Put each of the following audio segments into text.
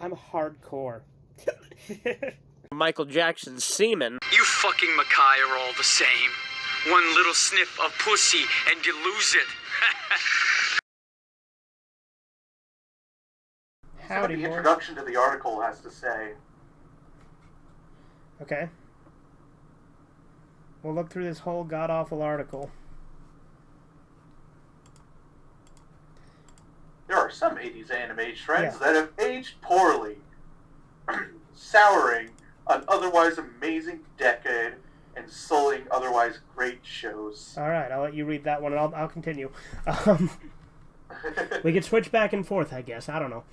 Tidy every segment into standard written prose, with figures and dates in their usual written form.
I'm hardcore. Michael Jackson's semen. You fucking Mackay are all the same. One little sniff of pussy and you lose it. Howdy, the boy. introduction to the article has to say. Okay. We'll look through this whole god-awful article. There are some 80s anime trends that have aged poorly, souring an otherwise amazing decade and sullying otherwise great shows. All right, I'll let you read that one, and I'll continue. We could switch back and forth, I guess. I don't know.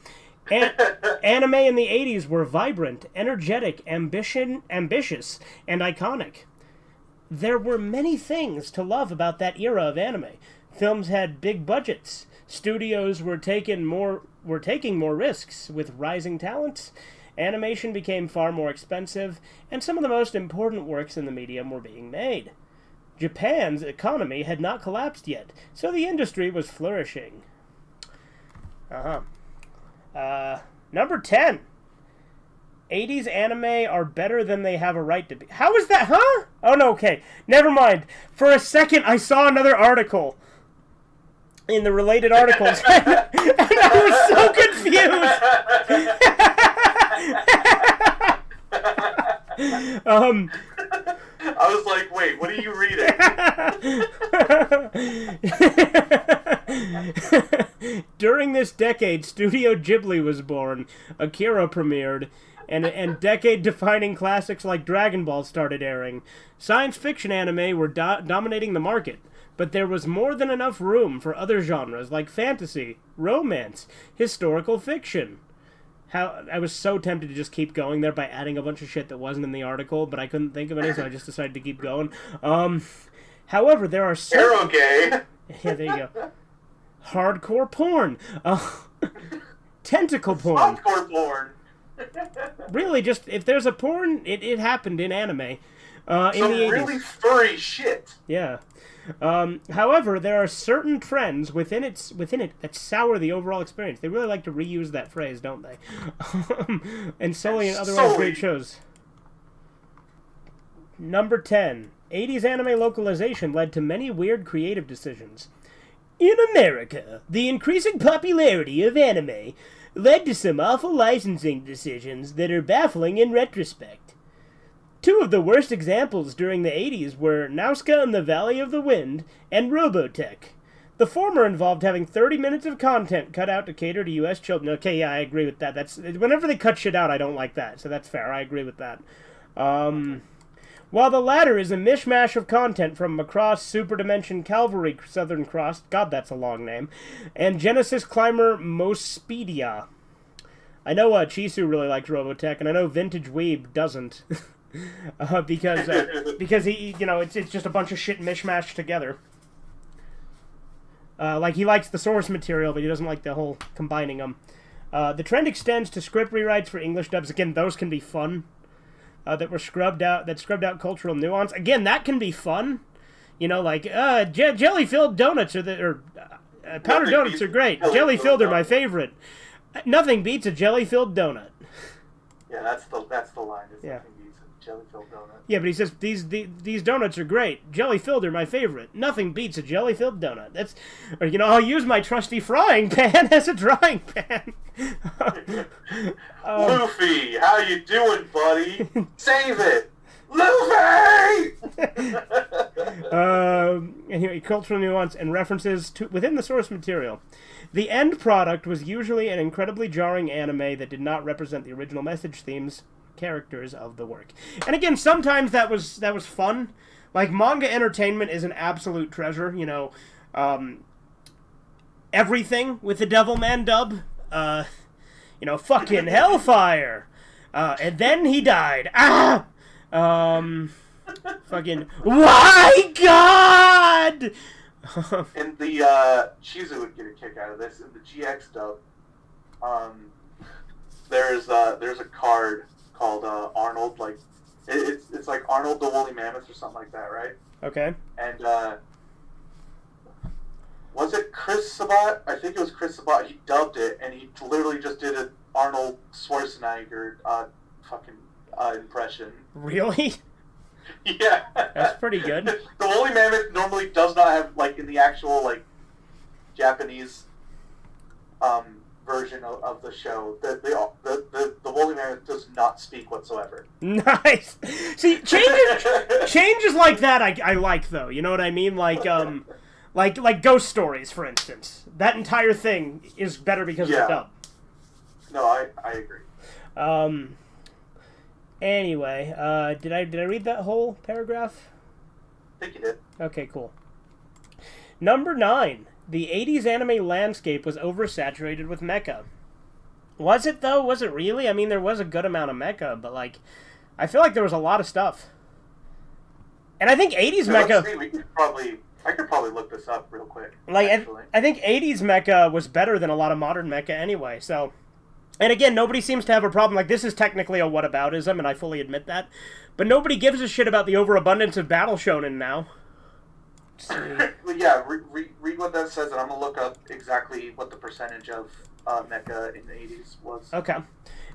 Anime in the 80s were vibrant, energetic, ambitious, and iconic. There were many things to love about that era of anime. Films had big budgets. Studios were taking more risks with rising talents. Animation became far more expensive, and some of the most important works in the medium were being made. Japan's economy had not collapsed yet, so the industry was flourishing. Number 10. 80s anime are better than they have a right to be. How is that, huh? Oh, no, okay. Never mind. For a second, I saw another article in the related articles, and I was so confused. I was like, wait, what are you reading? During this decade, Studio Ghibli was born, Akira premiered, and decade-defining classics like Dragon Ball started airing. Science fiction anime were dominating the market, but there was more than enough room for other genres like fantasy, romance, historical fiction. I was so tempted to just keep going there by adding a bunch of shit that wasn't in the article, but I couldn't think of any, so I just decided to keep going. However, there are Arrow gay. Yeah, there you go. Hardcore porn. Tentacle porn. Softcore porn. Really, just, if there's a porn, it happened in anime. In the 80s. Really furry shit. Yeah. However, there are certain trends within it that sour the overall experience. They really like to reuse that phrase, don't they? And solely in otherwise great shows. Number 10. 80s anime localization led to many weird creative decisions. In America, the increasing popularity of anime led to some awful licensing decisions that are baffling in retrospect. Two of the worst examples during the 80s were Nausicaä and the Valley of the Wind and Robotech. The former involved having 30 minutes of content cut out to cater to U.S. children. Okay, yeah, I agree with that. Whenever they cut shit out, I don't like that, so that's fair. I agree with that. While the latter is a mishmash of content from Macross, Super Dimension, Calvary, Southern Cross, God, that's a long name, and Genesis Climber Mospedia. I know Chisu really likes Robotech, and I know Vintage Weeb doesn't. Because he, it's just a bunch of shit mishmashed together. Like, he likes the source material, but he doesn't like the whole combining them. The trend extends to script rewrites for English dubs. Again, those can be fun. That scrubbed out cultural nuance. Again, that can be fun. Like, jelly-filled donuts powdered donuts are great. Jelly-filled are my favorite. Nothing beats a jelly-filled donut. Yeah, that's the line. It's yeah. Nothing beats a jelly-filled donut. Yeah, but he says these donuts are great. Jelly-filled are my favorite. Nothing beats a jelly-filled donut. I'll use my trusty frying pan as a drying pan. Luffy, how you doing, buddy? Save it, Luffy. Anyway, cultural nuance and references within the source material. The end product was usually an incredibly jarring anime that did not represent the original message, themes, characters of the work. And again, sometimes that was fun. Like, manga entertainment is an absolute treasure. Everything with the Devilman dub. Fucking Hellfire. And then he died. Fucking, why God? And the Chizu would get a kick out of this. In the GX dub, there's a card called Arnold. Like, it's like Arnold the Woolly Mammoth or something like that, right? Okay. And was it Chris Sabat? I think it was Chris Sabat. He dubbed it, and he literally just did Arnold Schwarzenegger fucking impression. Really? Yeah. That's pretty good. The woolly mammoth normally does not have, like, in the actual, like, Japanese version of the show, the woolly mammoth does not speak whatsoever. Nice. See, changes like that I like, though. You know what I mean? Like Ghost Stories, for instance. That entire thing is better because of the dub. No, I agree. Anyway, did I read that whole paragraph? I think you did. Okay, cool. Number 9. The 80s anime landscape was oversaturated with mecha. Was it, though? Was it really? I mean, there was a good amount of mecha, but, like, I feel like there was a lot of stuff. And I think 80s mecha... I could probably look this up real quick. Like, I think 80s mecha was better than a lot of modern mecha anyway, so... And again, nobody seems to have a problem. Like, this is technically a whataboutism, and I fully admit that. But nobody gives a shit about the overabundance of battle shonen now. Yeah, read what that says, and I'm going to look up exactly what the percentage of mecha in the 80s was. Okay.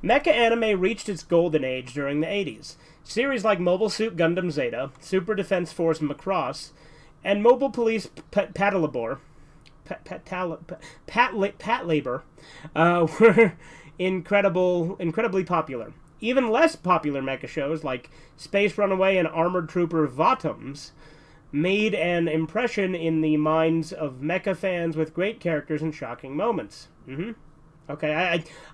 Mecha anime reached its golden age during the 80s. Series like Mobile Suit Gundam Zeta, Super Defense Force Macross, and Mobile Police Patlabor were incredibly popular. Even less popular mecha shows like Space Runaway and Armored Trooper Votoms made an impression in the minds of mecha fans with great characters and shocking moments. Okay,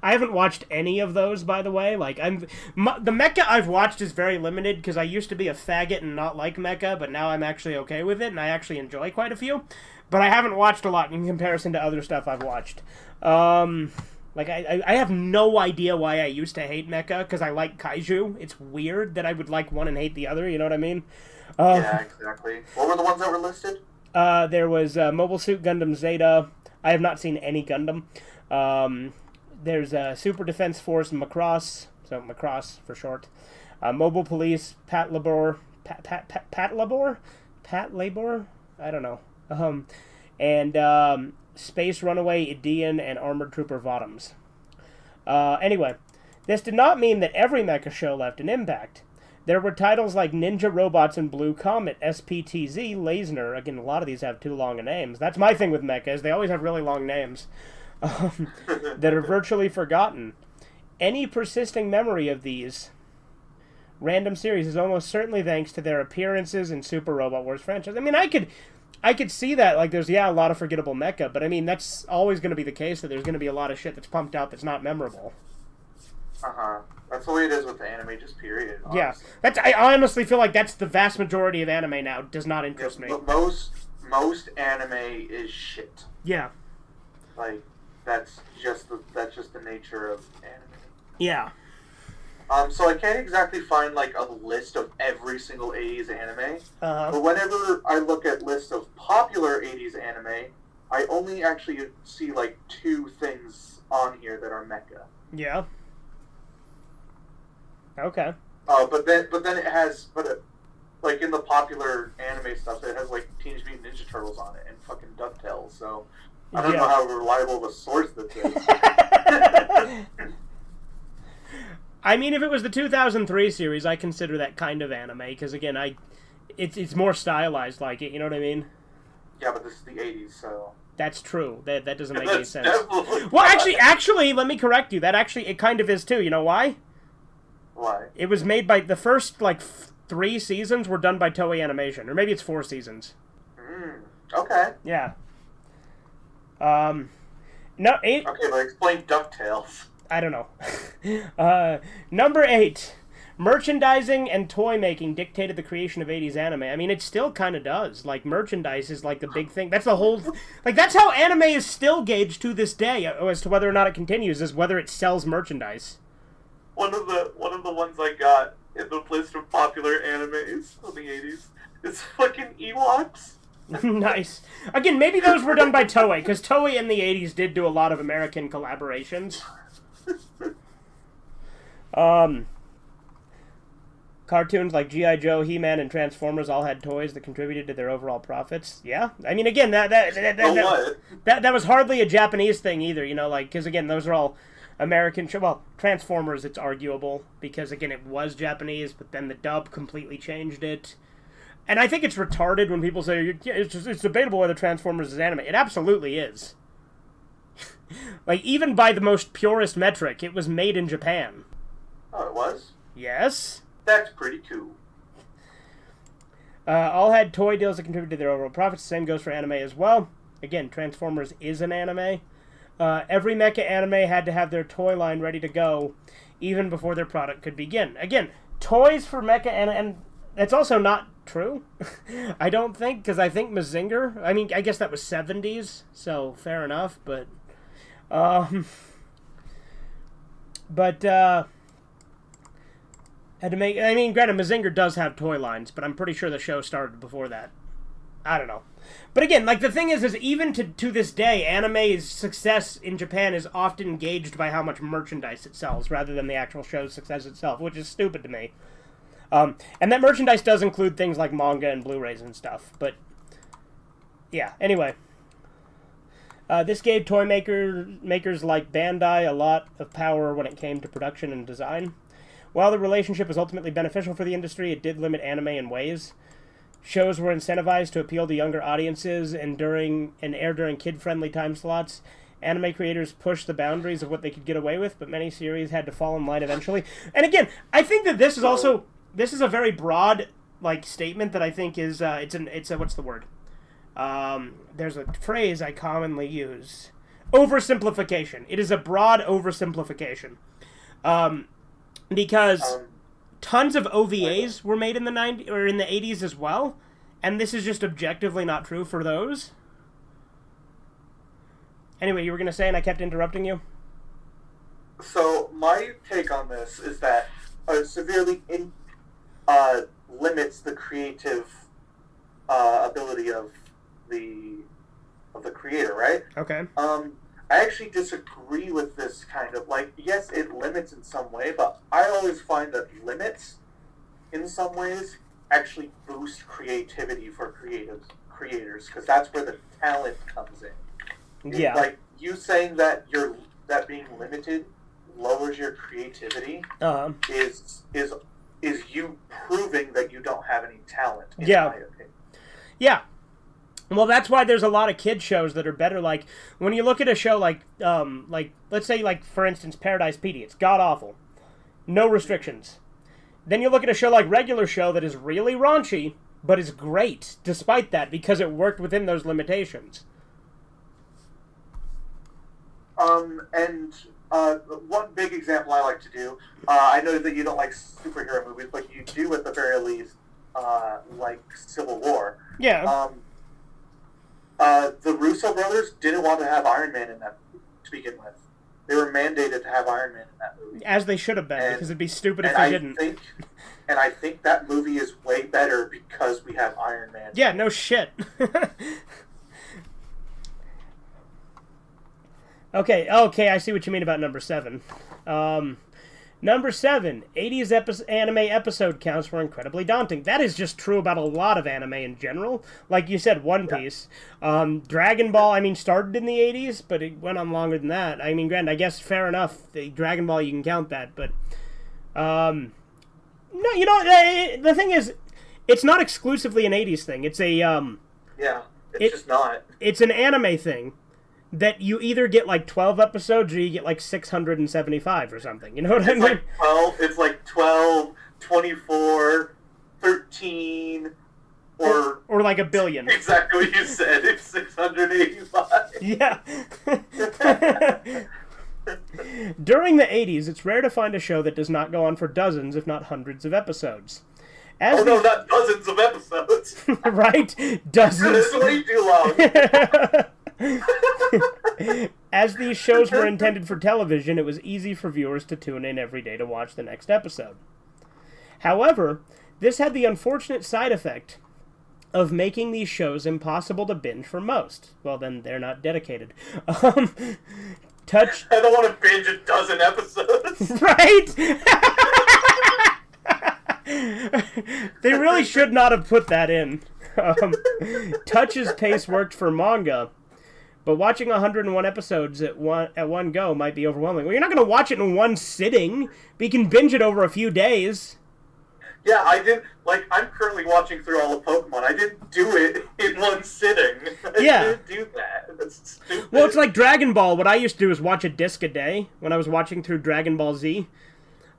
I haven't watched any of those, by the way. Like, the mecha I've watched is very limited because I used to be a faggot and not like mecha, but now I'm actually okay with it and I actually enjoy quite a few. But I haven't watched a lot in comparison to other stuff I've watched. Like, I have no idea why I used to hate mecha because I like kaiju. It's weird that I would like one and hate the other. You know what I mean? Yeah, exactly. What were the ones that were listed? There was Mobile Suit Gundam Zeta. I have not seen any Gundam. There's Super Defense Force Macross, so Macross for short. Mobile Police Patlabor, Patlabor? I don't know. And Space Runaway Idean and Armored Trooper Votoms. Anyway, this did not mean that every mecha show left an impact. There were titles like Ninja Robots and Blue Comet, SPTZ, Lasner. Again, a lot of these have too long a names. That's my thing with mecha, is they always have really long names. That are virtually forgotten. Any persisting memory of these random series is almost certainly thanks to their appearances in Super Robot Wars franchise. I mean, I could see that. Like, there's, a lot of forgettable mecha, but I mean, that's always going to be the case, that there's going to be a lot of shit that's pumped out that's not memorable. That's the way it is with anime, just period. Honestly. Yeah. I honestly feel like that's the vast majority of anime now. It does not interest me. Most anime is shit. Yeah. Like, that's just the nature of anime. Yeah. So I can't exactly find, like, a list of every single 80s anime. But whenever I look at lists of popular 80s anime, I only actually see, like, 2 things on here that are mecha. Yeah. Okay. But then it has, like, in the popular anime stuff, it has, like, Teenage Mutant Ninja Turtles on it and fucking DuckTales, so I don't know how reliable of a source this is. I mean, if it was the 2003 series, I consider that kind of anime, because, again, it's more stylized like it, you know what I mean? Yeah, but this is the 80s, so... That's true. That doesn't make any sense. Well, actually, let me correct you. It kind of is, too. You know why? Why? It was made by... The first, 3 seasons were done by Toei Animation. Or maybe it's 4 seasons. Okay. Yeah. No, 8... Okay, but explain DuckTales. I don't know. Number 8. Merchandising and toy making dictated the creation of 80s anime. I mean, it still kind of does. Like, merchandise is, like, the big thing. That's the whole... Like, that's how anime is still gauged to this day, as to whether or not it continues, is whether it sells merchandise. One of the ones I got in the list of popular animes of the 80s is fucking Ewoks. Nice. Again, maybe those were done by Toei, because Toei in the 80s did do a lot of American collaborations. Cartoons like G.I. Joe, He-Man, and Transformers all had toys that contributed to their overall profits. Yeah, I mean, again, that was hardly a Japanese thing either. You know, like, because again, those are all American show. Well, Transformers, it's arguable because again, it was Japanese, but then the dub completely changed it. And I think it's retarded when people say it's debatable whether Transformers is anime. It absolutely is. Like, even by the most purest metric, it was made in Japan. Oh, it was? Yes. That's pretty cool. All had toy deals that contributed to their overall profits. The same goes for anime as well. Again, Transformers is an anime. Every mecha anime had to have their toy line ready to go even before their product could begin. Again, toys for mecha and it's also not true. I don't think, because I think Mazinger, I mean, I guess that was 70s, so fair enough, but had to make. I mean, granted, Mazinger does have toy lines, but I'm pretty sure the show started before that. I don't know. But again, like, the thing is even to this day, anime's success in Japan is often gauged by how much merchandise it sells, rather than the actual show's success itself, which is stupid to me. And that merchandise does include things like manga and Blu-rays and stuff, but yeah, anyway. This gave toy makers like Bandai a lot of power when it came to production and design. While the relationship was ultimately beneficial for the industry, it did limit anime in ways. Shows were incentivized to appeal to younger audiences and air during kid-friendly time slots. Anime creators pushed the boundaries of what they could get away with, but many series had to fall in line eventually. And again, I think that this is a very broad, like, statement that I think is it's a what's the word? There's a phrase I commonly use. Oversimplification. It is a broad oversimplification. Because tons of OVAs were made in the 90s or in the 80s as well, and this is just objectively not true for those. Anyway, you were going to say, and I kept interrupting you? So, my take on this is that severely limits the creative ability of the creator, right? Okay. I actually disagree with this kind of, like, yes, it limits in some way, but I always find that limits, in some ways, actually boost creativity for creators, because that's where the talent comes in. Yeah. Like, you saying that that being limited lowers your creativity is you proving that you don't have any talent, in my opinion. Yeah. Well, that's why there's a lot of kid shows that are better. Like, when you look at a show like let's say, like, for instance, Paradise PD, it's god-awful. No restrictions. Then you look at a show like Regular Show that is really raunchy, but is great, despite that, because it worked within those limitations. And one big example I like to do, I know that you don't like superhero movies, but you do at the very least like Civil War. Yeah. The Russo brothers didn't want to have Iron Man in that movie to begin with. They were mandated to have Iron Man in that movie. As they should have been, because it'd be stupid if they didn't. And I think that movie is way better because we have Iron Man. Yeah, no shit. Okay, I see what you mean about number 7. Number 7, 80s anime episode counts were incredibly daunting. That is just true about a lot of anime in general. Like you said, One Piece. Dragon Ball, I mean, started in the 80s, but it went on longer than that. I mean, granted, I guess fair enough. The Dragon Ball, you can count that, but... no, you know, the thing is, it's not exclusively an 80s thing. It's a... yeah, it's just not. It's an anime thing. That you either get like 12 episodes or you get like 675 or something. You know what I mean? It's like 12, 24, 13, or like a billion. Exactly what you said. It's 685. Yeah. During the 80s, it's rare to find a show that does not go on for dozens, if not hundreds of episodes. No, not dozens of episodes. Right? Dozens. This is way too long. As these shows were intended for television, it was easy for viewers to tune in every day to watch the next episode. However, this had the unfortunate side effect of making these shows impossible to binge for most. Well, then they're not dedicated. I don't want to binge a dozen episodes. Right? They really should not have put that in. Touch's pace worked for manga, but watching 101 episodes at one go might be overwhelming. Well, you're not going to watch it in one sitting, but you can binge it over a few days. Yeah, I didn't, like, I'm currently watching through all of Pokemon. I didn't do it in one sitting. I didn't do that. That's stupid. Well, it's like Dragon Ball. What I used to do is watch a disc a day when I was watching through Dragon Ball Z.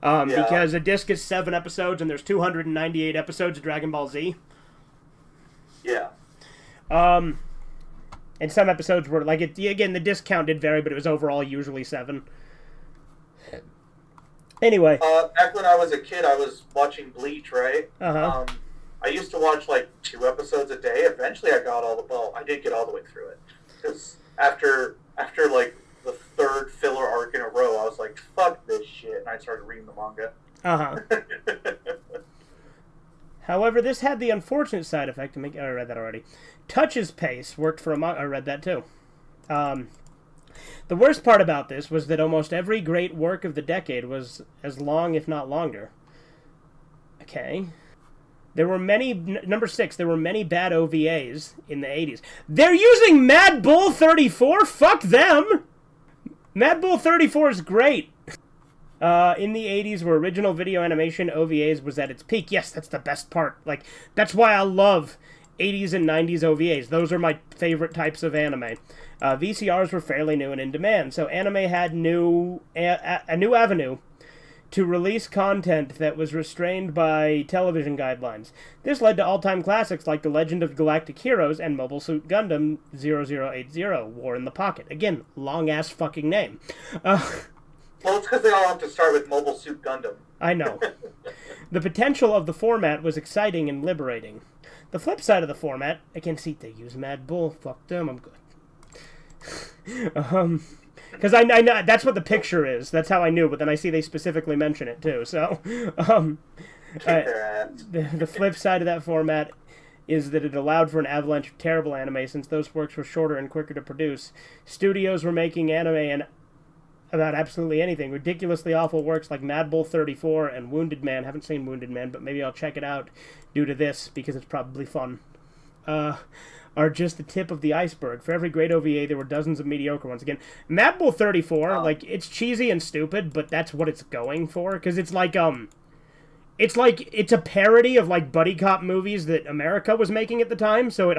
Because a disc is 7 episodes, and there's 298 episodes of Dragon Ball Z. Yeah. And some episodes were, like, again, the disc count did vary, but it was overall usually 7. Anyway. Back when I was a kid, I was watching Bleach, right? Uh-huh. I used to watch, like, 2 episodes a day. Eventually, I got I did get all the way through it. Because after, like, the 3rd filler arc in a row, I was like, fuck this shit, and I started reading the manga. Uh-huh. However, this had the unfortunate side effect to make... I read that already. Touch's pace worked for a manga... I read that, too. The worst part about this was that almost every great work of the decade was as long, if not longer. Okay. There were many... Number 6, there were many bad OVAs in the 80s. They're using Mad Bull 34? Fuck them! Mad Bull 34 is great. In the 80s, where original video animation OVAs was at its peak. Yes, that's the best part. Like, that's why I love 80s and 90s OVAs. Those are my favorite types of anime. VCRs were fairly new and in demand, so anime had a new avenue to release content that was restrained by television guidelines. This led to all-time classics like The Legend of Galactic Heroes and Mobile Suit Gundam 0080, War in the Pocket. Again, long-ass fucking name. Well, it's because they all have to start with Mobile Suit Gundam. I know. The potential of the format was exciting and liberating. The flip side of the format, I can see they use Mad Bull. Fuck them, I'm good. Because I know that's what the picture is. That's how I knew, but then I see they specifically mention it too. So, the flip side of that format is that it allowed for an avalanche of terrible anime, since those works were shorter and quicker to produce. Studios were making anime and about absolutely anything. Ridiculously awful works like Mad Bull 34 and Wounded Man. Haven't seen Wounded Man, but maybe I'll check it out due to this, because it's probably fun. Are just the tip of the iceberg. For every great OVA, there were dozens of mediocre ones. Again, Mad Bull 34, like, it's cheesy and stupid, but that's what it's going for, because it's like it's a parody of, like, buddy cop movies that America was making at the time, so it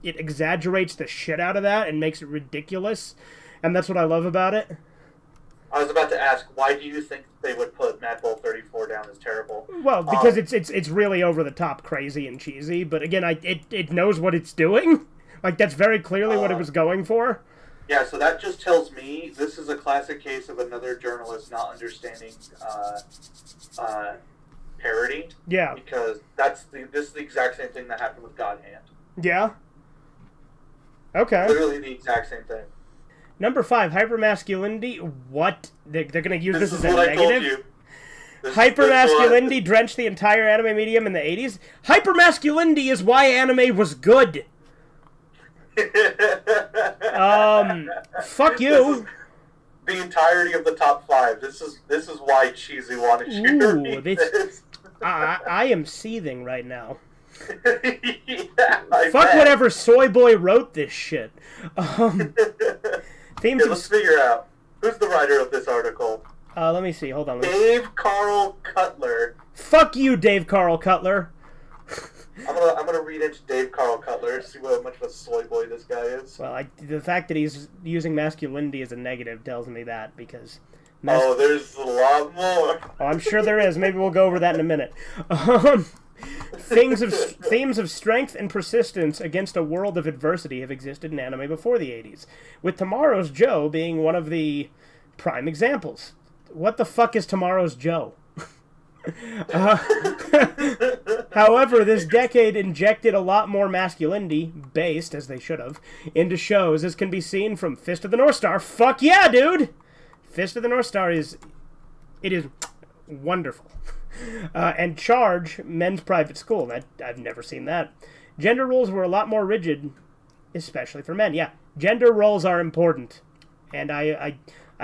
it exaggerates the shit out of that and makes it ridiculous, and that's what I love about it. I was about to ask, why do you think they would put Mad Bull 34 down as terrible? Well, because it's really over the top, crazy and cheesy. But again, it knows what it's doing. Like, that's very clearly what it was going for. Yeah, so that just tells me this is a classic case of another journalist not understanding parody. Yeah. Because this is the exact same thing that happened with God Hand. Yeah. Okay. Literally the exact same thing. Number 5, hypermasculinity. What? They're going to use this as a negative? I told you. Hypermasculinity drenched the entire anime medium in the 80s? Hypermasculinity is why anime was good. Fuck you. The entirety of the top 5. This is why Cheesy wanted you to read this. I am seething right now. Yeah, fuck whatever soy boy wrote this shit. Let's figure out. Who's the writer of this article? Let me see. Hold on. Dave Carl Cutler. Fuck you, Dave Carl Cutler. I'm gonna read into Dave Carl Cutler, see how much of a soy boy this guy is. Well, the fact that he's using masculinity as a negative tells me that, because... there's a lot more. Oh, I'm sure there is. Maybe we'll go over that in a minute. Themes of strength and persistence against a world of adversity have existed in anime before the 80s, with Tomorrow's Joe being one of the prime examples. What the fuck is Tomorrow's Joe? However, this decade injected a lot more masculinity, based, as they should have, into shows, as can be seen from Fist of the North Star. Fuck yeah, dude! Fist of the North Star is wonderful. And Charge, Men's Private School. I've never seen that. Gender roles were a lot more rigid, especially for men. Yeah, gender roles are important. And I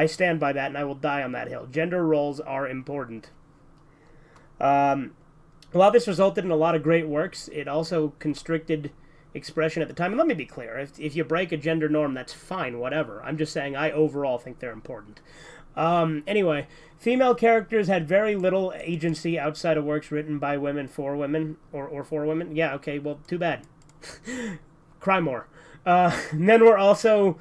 stand by that, and I will die on that hill. Gender roles are important. While this resulted in a lot of great works, it also constricted expression at the time. And let me be clear, if you break a gender norm, that's fine, whatever. I'm just saying I overall think they're important. Anyway, female characters had very little agency outside of works written by women for women, or for women. Yeah, okay, well, too bad. Cry more. Men were also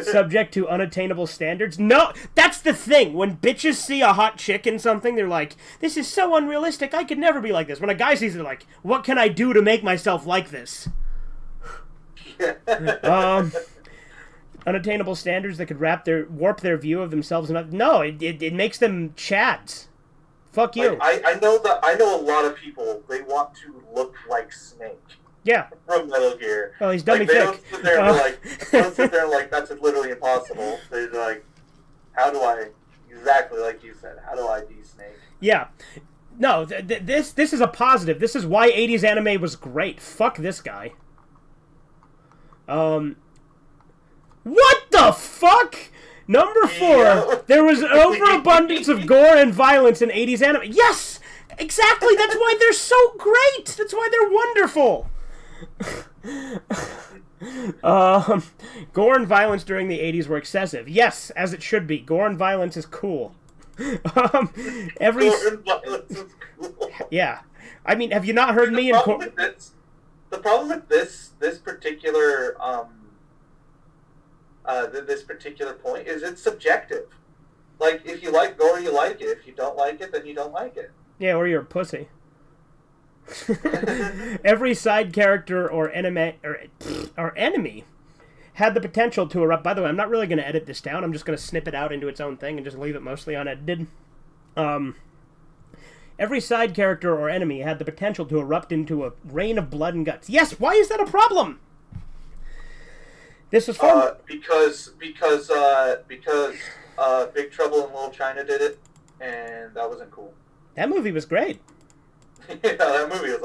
subject to unattainable standards. No, that's the thing. When bitches see a hot chick in something, they're like, this is so unrealistic, I could never be like this. When a guy sees it, like, what can I do to make myself like this? Unattainable standards that could warp their view of themselves. No, it makes them chads. Fuck you. Like, I know a lot of people, they want to look like Snake. Yeah. From Metal Gear. Oh, he's dummy thick. They don't sit there and like, that's literally impossible. They're like, how do I, exactly like you said, how do I be Snake? Yeah. No, this is a positive. This is why 80s anime was great. Fuck this guy. What the fuck? Number 4, there was an overabundance of gore and violence in 80s anime. Yes! Exactly! That's why they're so great! That's why they're wonderful! Gore and violence during the 80s were excessive. Yes, as it should be. Gore and violence is cool. Gore and violence is cool. Yeah. I mean, have you not heard me in... The problem with this particular... this particular point is it's subjective. Like, if you like gore, you like it. If you don't like it, then you don't like it. Yeah, or you're a pussy. Every side character or enemy had the potential to erupt. By the way, I'm not really going to edit this down. I'm just going to snip it out into its own thing and just leave it mostly unedited. Every side character or enemy had the potential to erupt into a rain of blood and guts. Yes, why is that a problem? This was fun. Because Big Trouble in Little China did it, and that wasn't cool. That movie was great. Yeah, that movie was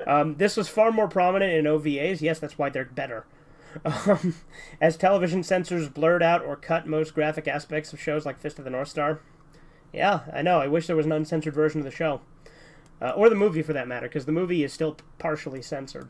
awesome. This was far more prominent in OVAs. Yes, that's why they're better. As television censors blurred out or cut most graphic aspects of shows like Fist of the North Star. Yeah, I know. I wish there was an uncensored version of the show. Or the movie, for that matter, because the movie is still partially censored.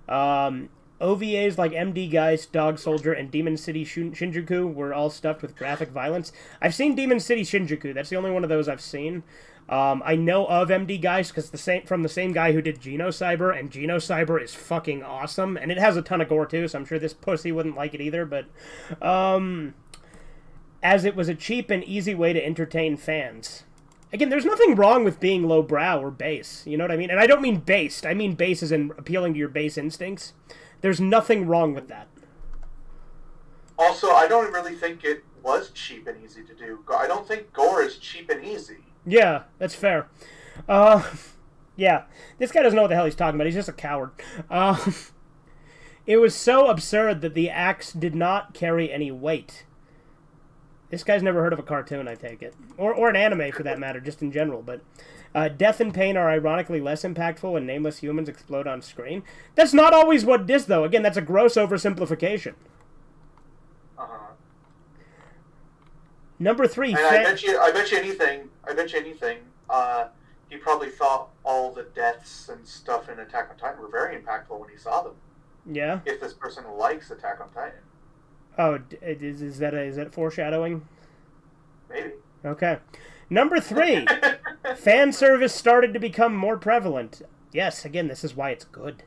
OVAs like MD Geist, Dog Soldier, and Demon City Shinjuku were all stuffed with graphic violence. I've seen Demon City Shinjuku. That's the only one of those I've seen. I know of MD Geist because from the same guy who did Genocyber, and Genocyber is fucking awesome, and it has a ton of gore too, so I'm sure this pussy wouldn't like it either, but as it was a cheap and easy way to entertain fans. Again, there's nothing wrong with being lowbrow or base, you know what I mean? And I don't mean based, I mean base as in appealing to your base instincts. There's nothing wrong with that. Also, I don't really think it was cheap and easy to do. I don't think gore is cheap and easy. Yeah, that's fair. Yeah, this guy doesn't know what the hell he's talking about. He's just a coward. It was so absurd that the axe did not carry any weight. This guy's never heard of a cartoon, I take it. Or an anime, for that matter, just in general. But death and pain are ironically less impactful when nameless humans explode on screen. That's not always what it is, though. Again, that's a gross oversimplification. Number 3. And I bet you anything, he probably thought all the deaths and stuff in Attack on Titan were very impactful when he saw them. Yeah? If this person likes Attack on Titan. Oh, is that foreshadowing? Maybe. Okay. Number 3. Fan service started to become more prevalent. Yes, again, this is why it's good.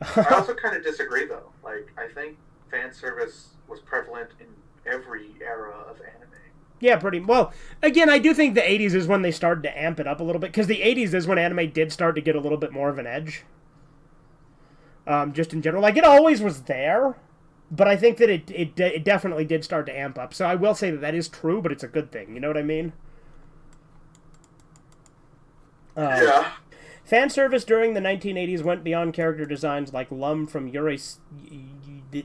I also kind of disagree, though. Like, I think fan service was prevalent in every era of anime. Yeah, pretty well. Again, I do think the 80s is when they started to amp it up a little bit, because the 80s is when anime did start to get a little bit more of an edge. Just in general. Like, it always was there, but I think that it definitely did start to amp up. So I will say that is true, but it's a good thing. You know what I mean? Yeah. Fan service during the 1980s went beyond character designs like Lum from Yuri's...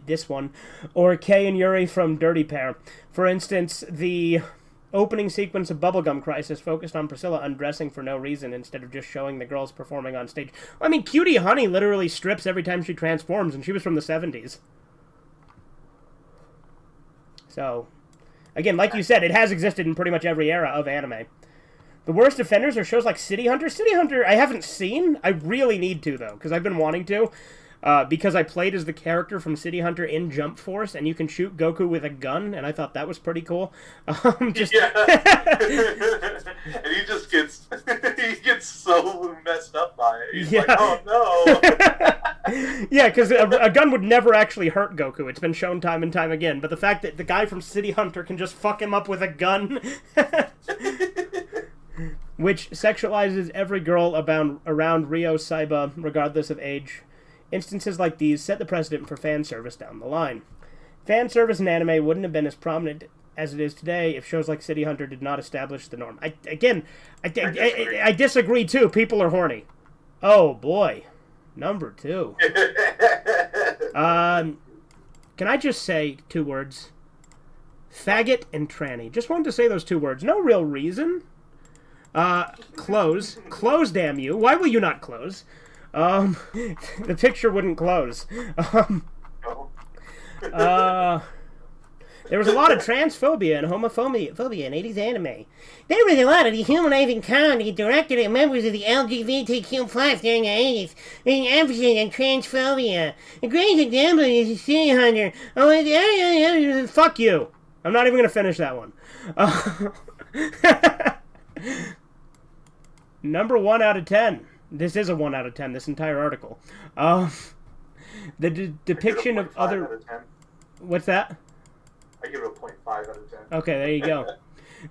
this one, or Kay and Yuri from Dirty Pair. For instance, the opening sequence of Bubblegum Crisis focused on Priscilla undressing for no reason instead of just showing the girls performing on stage. I mean, Cutie Honey literally strips every time she transforms, and she was from the 70s. So, again, like you said, it has existed in pretty much every era of anime. The worst offenders are shows like City Hunter. City Hunter, I haven't seen. I really need to, though, because I've been wanting to. because I played as the character from City Hunter in Jump Force, and you can shoot Goku with a gun, and I thought that was pretty cool. And he just gets so messed up by it. He's like, oh no. Yeah, because a gun would never actually hurt Goku. It's been shown time and time again. But the fact that the guy from City Hunter can just fuck him up with a gun, which sexualizes every girl around Rio Saiba, regardless of age. Instances like these set the precedent for fan service down the line. Fan service in anime wouldn't have been as prominent as it is today if shows like City Hunter did not establish the norm. I disagree too. People are horny. Oh boy. Number 2. Can I just say 2 words? Faggot and tranny. Just wanted to say those 2 words. No real reason. Close. Close, damn you. Why will you not close? The picture wouldn't close. There was a lot of transphobia and homophobia in 80s anime. There was a lot of dehumanizing comedy directed at members of the LGBTQ+ during the 80s, with an emphasis on transphobia. A great example is City Hunter. Fuck you. I'm not even going to finish that one. Number 1 out of 10. This is a 1 out of 10, this entire article. The depiction of other... Out of 10. What's that? I give it a 0.5 out of 10. Okay, there you go.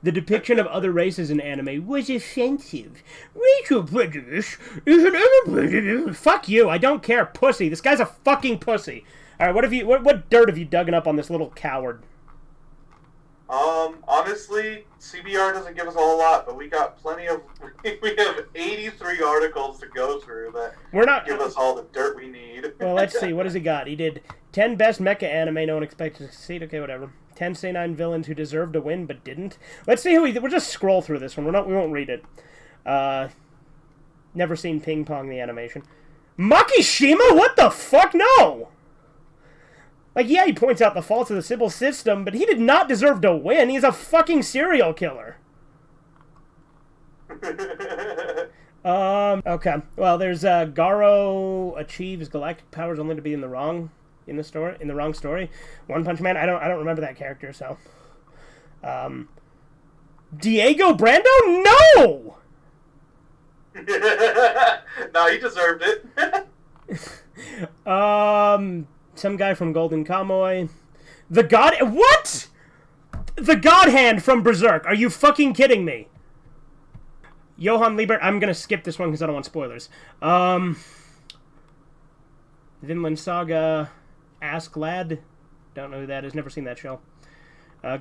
The depiction of other races in anime was offensive. Racial prejudice is an prejudice. Fuck you, I don't care, pussy. This guy's a fucking pussy. Alright, what dirt have you dug up on this little coward? Honestly, CBR doesn't give us a whole lot, but we got plenty of... We have 83 articles to go through that give us all the dirt we need. Well, let's see. What has he got? He did 10 best mecha anime no one expected to succeed. Okay, whatever. 10 Senine villains who deserved to win but didn't. Let's see who we'll just scroll through this one. We won't read it. Never seen Ping Pong the animation. Makishima? What the fuck? No! Like, yeah, he points out the faults of the Sybil system, but he did not deserve to win. He's a fucking serial killer. Okay. Well, there's Garo achieves galactic powers only to be in the wrong story. One Punch Man. I don't remember that character. So, Diego Brando. No. No, he deserved it. Some guy from Golden Kamuy. The God... What?! The God Hand from Berserk. Are you fucking kidding me? Johann Liebert. I'm gonna skip this one because I don't want spoilers. Vinland Saga. Ask Lad. Don't know who that is. Never seen that show.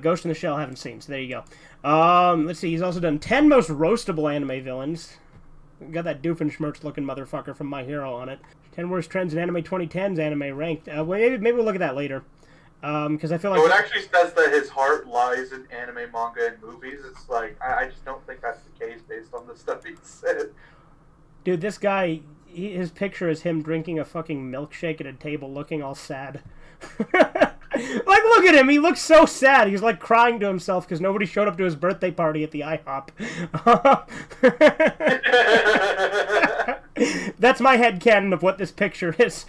Ghost in the Shell. Haven't seen. So there you go. Let's see. He's also done 10 most roastable anime villains. Got that Doofenshmirtz looking motherfucker from My Hero on it. 10 worst trends in anime 2010's anime ranked. Maybe we'll look at that later. Because I feel like... So it actually says that his heart lies in anime, manga, and movies. It's like, I just don't think that's the case based on the stuff he said. Dude, this guy, his picture is him drinking a fucking milkshake at a table looking all sad. Like, look at him. He looks so sad. He's, like, crying to himself because nobody showed up to his birthday party at the IHOP. That's my headcanon of what this picture is.